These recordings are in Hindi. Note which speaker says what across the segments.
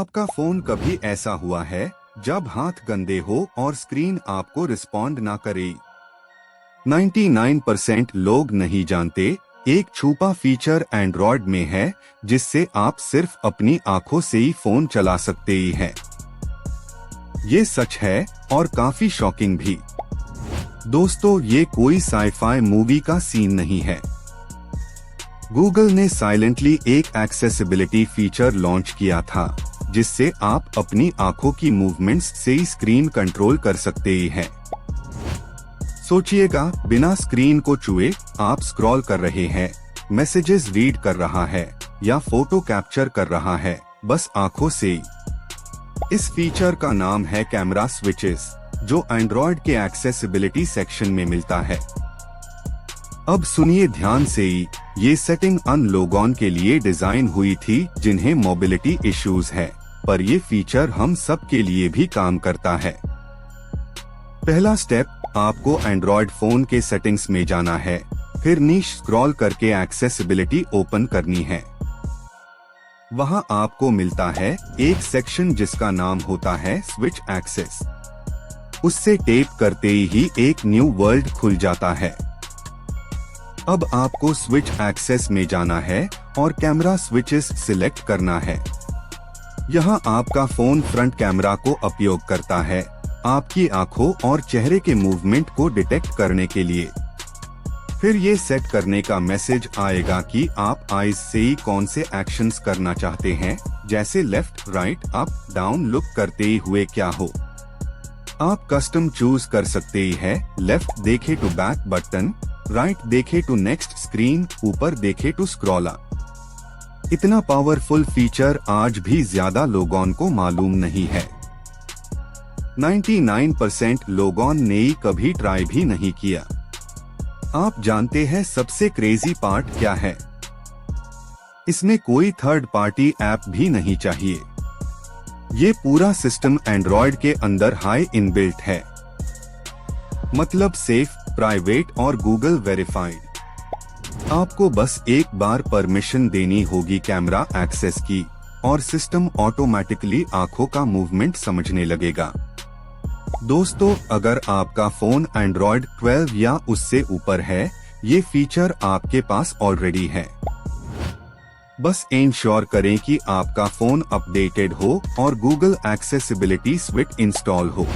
Speaker 1: आपका फोन कभी ऐसा हुआ है जब हाथ गंदे हो और स्क्रीन आपको रिस्पॉन्ड ना करे? 99% लोग नहीं जानते एक छुपा फीचर एंड्रॉयड में है जिससे आप सिर्फ अपनी आंखों से ही फोन चला सकते ही हैं। ये सच है और काफी शॉकिंग भी। दोस्तों, ये कोई साइफाई मूवी का सीन नहीं है। गूगल ने साइलेंटली एक एक्सेसिबिलिटी फीचर लॉन्च किया था जिससे आप अपनी आंखों की मूवमेंट्स से ही स्क्रीन कंट्रोल कर सकते ही हैं। सोचिएगा, बिना स्क्रीन को छुए आप स्क्रॉल कर रहे हैं, मैसेजेस रीड कर रहा है या फोटो कैप्चर कर रहा है, बस आंखों से ही। इस फीचर का नाम है कैमरा स्विचेस, जो एंड्रॉयड के एक्सेसिबिलिटी सेक्शन में मिलता है। अब सुनिए ध्यान से ही, ये सेटिंग उन लोगों के लिए डिजाइन हुई थी जिन्हें मोबिलिटी इश्यूज है, पर ये फीचर हम सब के लिए भी काम करता है। पहला स्टेप, आपको एंड्रॉयड फोन के सेटिंग्स में जाना है, फिर नीचे स्क्रॉल करके एक्सेसिबिलिटी ओपन करनी है। वहां आपको मिलता है एक सेक्शन जिसका नाम होता है स्विच एक्सेस। उससे टैप करते ही एक न्यू वर्ल्ड खुल जाता है। अब आपको स्विच एक्सेस में जाना है और कैमरा स्विचेस सिलेक्ट करना है। यहाँ आपका फोन फ्रंट कैमरा को उपयोग करता है, आपकी आंखों और चेहरे के मूवमेंट को डिटेक्ट करने के लिए। फिर ये सेट करने का मैसेज आएगा कि आप आईज से ही कौन से एक्शंस करना चाहते हैं, जैसे left, right, up, down look करते हुए क्या हो। आप कस्टम चूज कर सकते ही है, लेफ्ट देखे टू बैक बटन, राइट देखे टू नेक्स्ट स्क्रीन, ऊपर देखे टू स्क्रॉल अप। इतना पावरफुल फीचर आज भी ज्यादा लोगों को मालूम नहीं है। 99% लोगों ने कभी ट्राई भी नहीं किया। आप जानते हैं सबसे क्रेजी पार्ट क्या है? इसमें कोई थर्ड पार्टी ऐप भी नहीं चाहिए। ये पूरा सिस्टम एंड्रॉयड के अंदर हाई इनबिल्ट है, मतलब सेफ, प्राइवेट और गूगल वेरीफाइड। आपको बस एक बार परमिशन देनी होगी कैमरा एक्सेस की और सिस्टम ऑटोमेटिकली आंखों का मूवमेंट समझने लगेगा। दोस्तों, अगर आपका फोन एंड्रॉयड 12 या उससे ऊपर है, ये फीचर आपके पास ऑलरेडी है। बस इंश्योर करें कि आपका फोन अपडेटेड हो और गूगल एक्सेसिबिलिटी स्विट इंस्टॉल हो।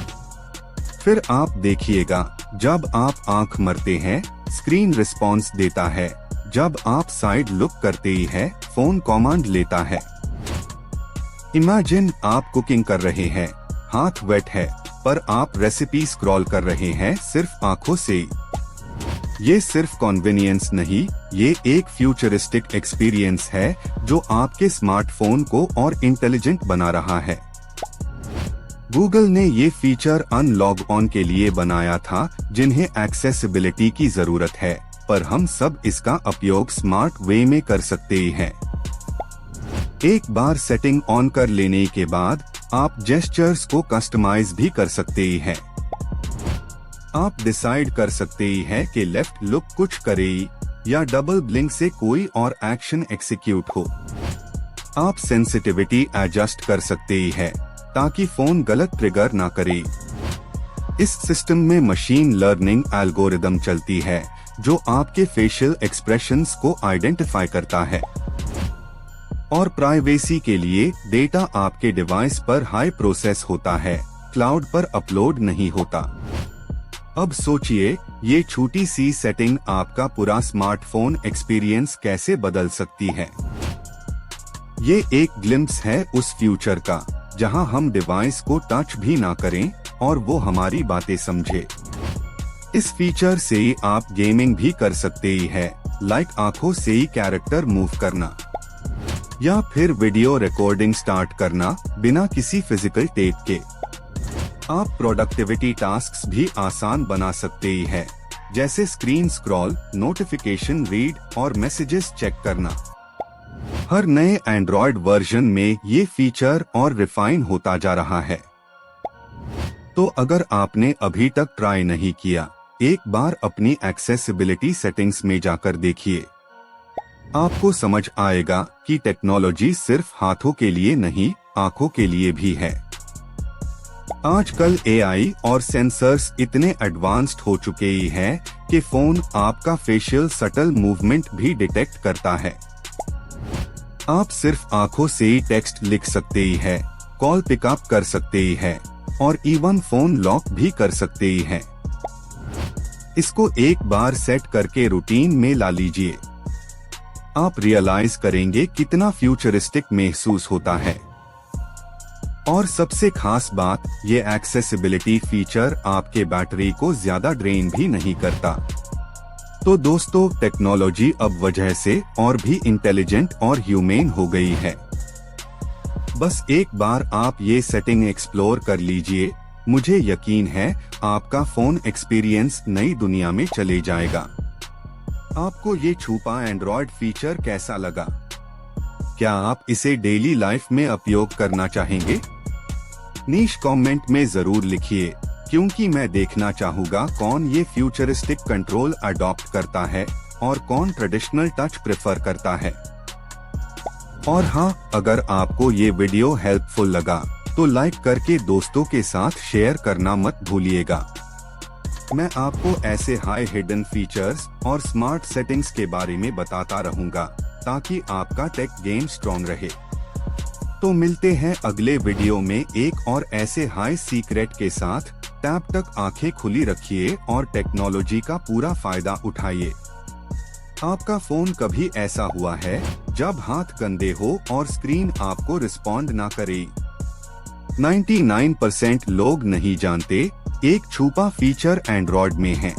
Speaker 1: फिर आप देखिएगा, जब आप आंख मरते हैं स्क्रीन रिस्पॉन्स देता है, जब आप साइड लुक करते ही है फोन कमांड लेता है। इमेजिन आप कुकिंग कर रहे हैं, हाथ वेट है, पर आप रेसिपी स्क्रॉल कर रहे हैं सिर्फ आंखों से। ये सिर्फ कन्वीनियंस नहीं, ये एक फ्यूचरिस्टिक एक्सपीरियंस है जो आपके स्मार्टफोन को और इंटेलिजेंट बना रहा है। गूगल ने ये फीचर अन लॉग ऑन के लिए बनाया था जिन्हें एक्सेसिबिलिटी की जरूरत है, पर हम सब इसका उपयोग स्मार्ट वे में कर सकते ही हैं। एक बार सेटिंग ऑन कर लेने के बाद आप जेस्चर्स को कस्टमाइज भी कर सकते ही हैं। आप डिसाइड कर सकते ही हैं कि लेफ्ट लुक कुछ करे या डबल ब्लिंक से कोई और एक्शन एक्सिक्यूट हो। आप सेंसिटिविटी एडजस्ट कर सकते ही हैं ताकि फोन गलत ट्रिगर ना करे। इस सिस्टम में मशीन लर्निंग एल्गोरिदम चलती है जो आपके फेशियल एक्सप्रेशंस को आइडेंटिफाई करता है। और प्राइवेसी के लिए डेटा आपके डिवाइस पर हाई प्रोसेस होता है, क्लाउड पर अपलोड नहीं होता। अब सोचिए, ये छोटी सी सेटिंग आपका पूरा स्मार्टफोन एक्सपीरियंस कैसे बदल सकती है। ये एक ग्लिम्प्स है उस फ्यूचर का जहां हम डिवाइस को टच भी ना करें और वो हमारी बातें समझे। इस फीचर से आप गेमिंग भी कर सकते ही है, लाइक आंखों से ही कैरेक्टर मूव करना या फिर वीडियो रिकॉर्डिंग स्टार्ट करना बिना किसी फिजिकल टेप के। आप प्रोडक्टिविटी टास्क्स भी आसान बना सकते ही है, जैसे स्क्रीन स्क्रॉल, नोटिफिकेशन रीड और मैसेजेस चेक करना। हर नए एंड्रॉयड वर्जन में ये फीचर और रिफाइन होता जा रहा है। तो अगर आपने अभी तक ट्राई नहीं किया, एक बार अपनी एक्सेसिबिलिटी सेटिंग्स में जाकर देखिए। आपको समझ आएगा कि टेक्नोलॉजी सिर्फ हाथों के लिए नहीं आंखों के लिए भी है। आजकल AI और सेंसर्स इतने एडवांस्ड हो चुके ही हैं कि फोन आपका फेशियल सटल मूवमेंट भी डिटेक्ट करता है। आप सिर्फ आंखों से ही टेक्स्ट लिख सकते ही है, कॉल पिकअप कर सकते ही है और इवन फोन लॉक भी कर सकते ही है। इसको एक बार सेट करके रूटीन में ला लीजिए, आप रियलाइज करेंगे कितना फ्यूचरिस्टिक महसूस होता है। और सबसे खास बात, ये एक्सेसिबिलिटी फीचर आपके बैटरी को ज्यादा ड्रेन भी नहीं करता। तो दोस्तों, टेक्नोलॉजी अब वजह से और भी इंटेलिजेंट और ह्यूमेन हो गई है। बस एक बार आप ये सेटिंग एक्सप्लोर कर लीजिए, मुझे यकीन है आपका फोन एक्सपीरियंस नई दुनिया में चले जाएगा। आपको ये छुपा एंड्रॉयड फीचर कैसा लगा? क्या आप इसे डेली लाइफ में उपयोग करना चाहेंगे? नीश कमेंट में जरूर लिखिए, क्योंकि मैं देखना चाहूँगा कौन ये फ्यूचरिस्टिक कंट्रोल अडॉप्ट करता है और कौन ट्रेडिशनल टच प्रेफर करता है। और हाँ, अगर आपको ये वीडियो हेल्पफुल लगा तो लाइक करके दोस्तों के साथ शेयर करना मत भूलिएगा। मैं आपको ऐसे हाई हिडन फीचर्स और स्मार्ट सेटिंग्स के बारे में बताता रहूंगा ताकि आपका टेक गेम स्ट्रॉन्ग रहे। तो मिलते हैं अगले वीडियो में एक और ऐसे हाई सीक्रेट के साथ। तब तक आंखें खुली रखिए और टेक्नोलॉजी का पूरा फायदा उठाइए। आपका फोन कभी ऐसा हुआ है जब हाथ गंदे हो और स्क्रीन आपको रिस्पॉन्ड ना करे? 99% लोग नहीं जानते एक छुपा फीचर एंड्रॉयड में है।